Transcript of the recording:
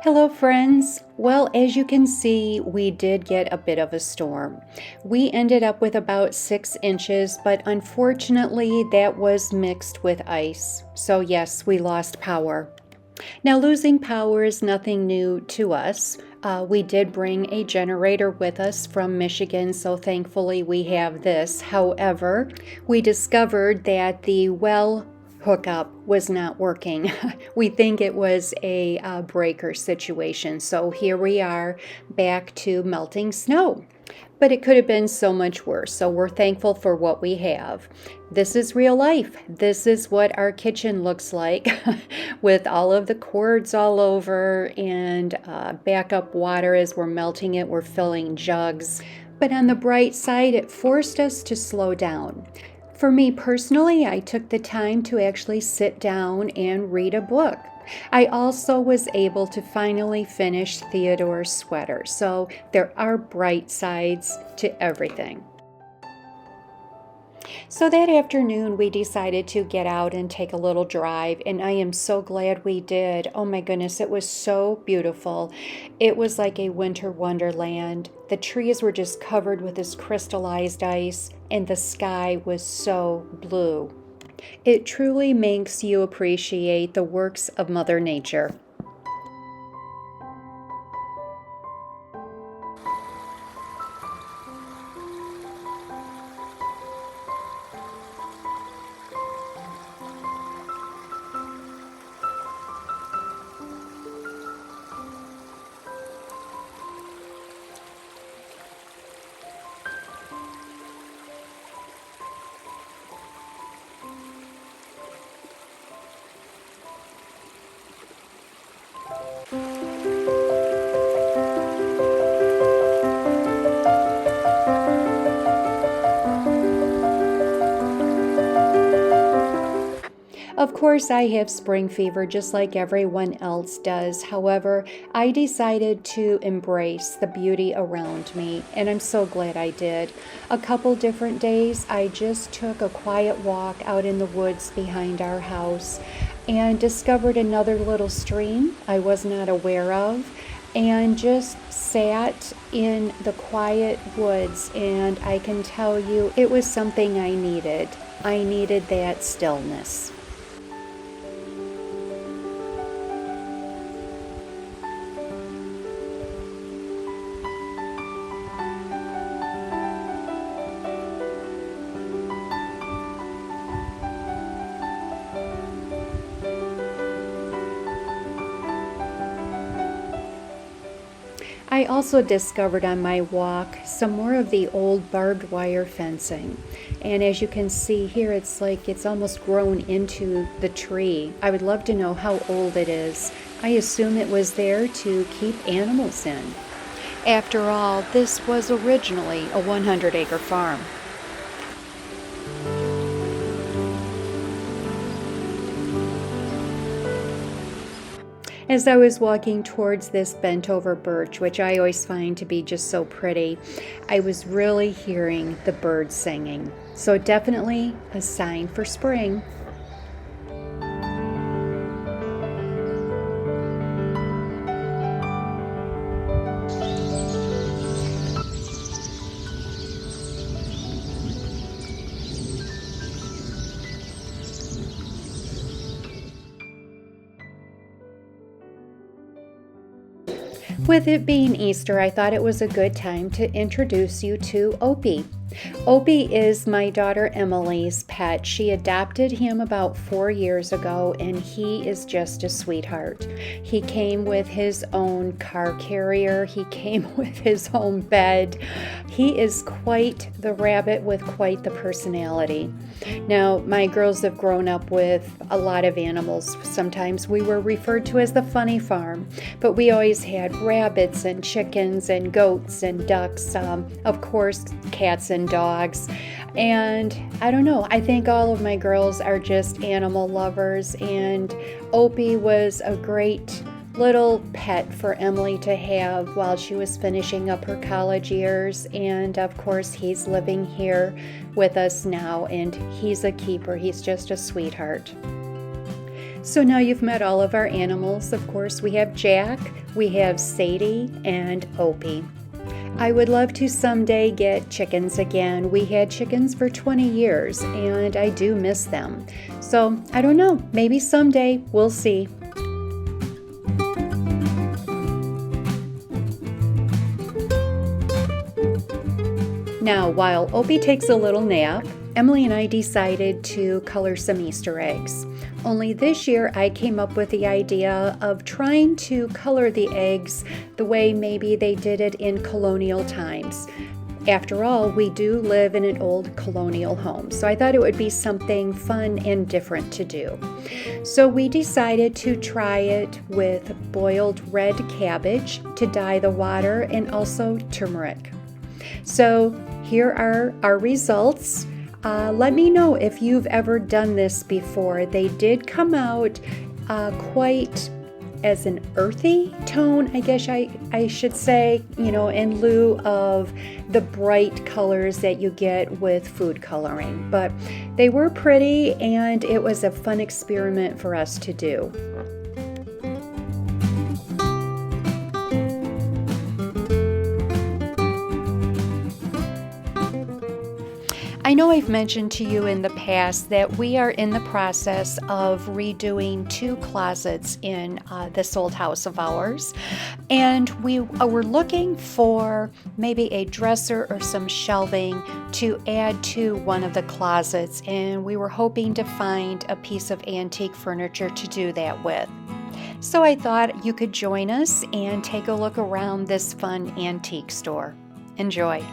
Hello, friends. Well, as you can see, we did get a bit of a storm. We ended up with about 6 inches, but unfortunately, that was mixed with ice. So, yes, we lost power. Now, losing power is nothing new to us. We did bring a generator with us from Michigan, so thankfully we have this. However, we discovered that the well hookup was not working. We think it was a breaker situation. So here we are back to melting snow. But it could have been so much worse. So we're thankful for what we have. This is real life. This is what our kitchen looks like with all of the cords all over and backup water as we're melting it. We're filling jugs. But on the bright side, it forced us to slow down. For me personally, I took the time to actually sit down and read a book. I also was able to finally finish Theodore's sweater, so there are bright sides to everything. So that afternoon, we decided to get out and take a little drive, and I am so glad we did. Oh my goodness, it was so beautiful. It was like a winter wonderland. The trees were just covered with this crystallized ice, and the sky was so blue. It truly makes you appreciate the works of Mother Nature. Of course, I have spring fever just like everyone else does. However, I decided to embrace the beauty around me, and I'm so glad I did. A couple different days, I just took a quiet walk out in the woods behind our house and discovered another little stream I was not aware of, and just sat in the quiet woods, and I can tell you it was something I needed. I needed that stillness. I also discovered on my walk some more of the old barbed wire fencing. And as you can see here, it's almost grown into the tree. I would love to know how old it is. I assume it was there to keep animals in. After all, this was originally a 100-acre farm. As I was walking towards this bent over birch, which I always find to be just so pretty, I was really hearing the birds singing. So definitely a sign for spring. With it being Easter, I thought it was a good time to introduce you to Opie. Opie is my daughter Emily's pet. She adopted him about 4 years ago, and he is just a sweetheart. He came with his own car carrier. He came with his own bed. He is quite the rabbit with quite the personality. Now, my girls have grown up with a lot of animals. Sometimes we were referred to as the funny farm, but we always had rabbits and chickens and goats and ducks, of course, cats and dogs. And I don't know, I think all of my girls are just animal lovers, and Opie was a great little pet for Emily to have while she was finishing up her college years. And of course, he's living here with us now, and he's a keeper. He's just a sweetheart. So now you've met all of our animals. Of course, we have Jack, We have Sadie and Opie. I would love to someday get chickens again. We had chickens for 20 years and I do miss them. So I don't know, maybe someday, we'll see. Now, while Opie takes a little nap, Emily and I decided to color some Easter eggs. Only this year I came up with the idea of trying to color the eggs the way maybe they did it in colonial times. After all, we do live in an old colonial home, so I thought it would be something fun and different to do. So we decided to try it with boiled red cabbage to dye the water and also turmeric. So here are our results. Let me know if you've ever done this before. They did come out quite as an earthy tone, I guess I should say, in lieu of the bright colors that you get with food coloring. But they were pretty and it was a fun experiment for us to do. I know I've mentioned to you in the past that we are in the process of redoing 2 closets in this old house of ours, and we were looking for maybe a dresser or some shelving to add to one of the closets, and we were hoping to find a piece of antique furniture to do that with. So I thought you could join us and take a look around this fun antique store. Enjoy!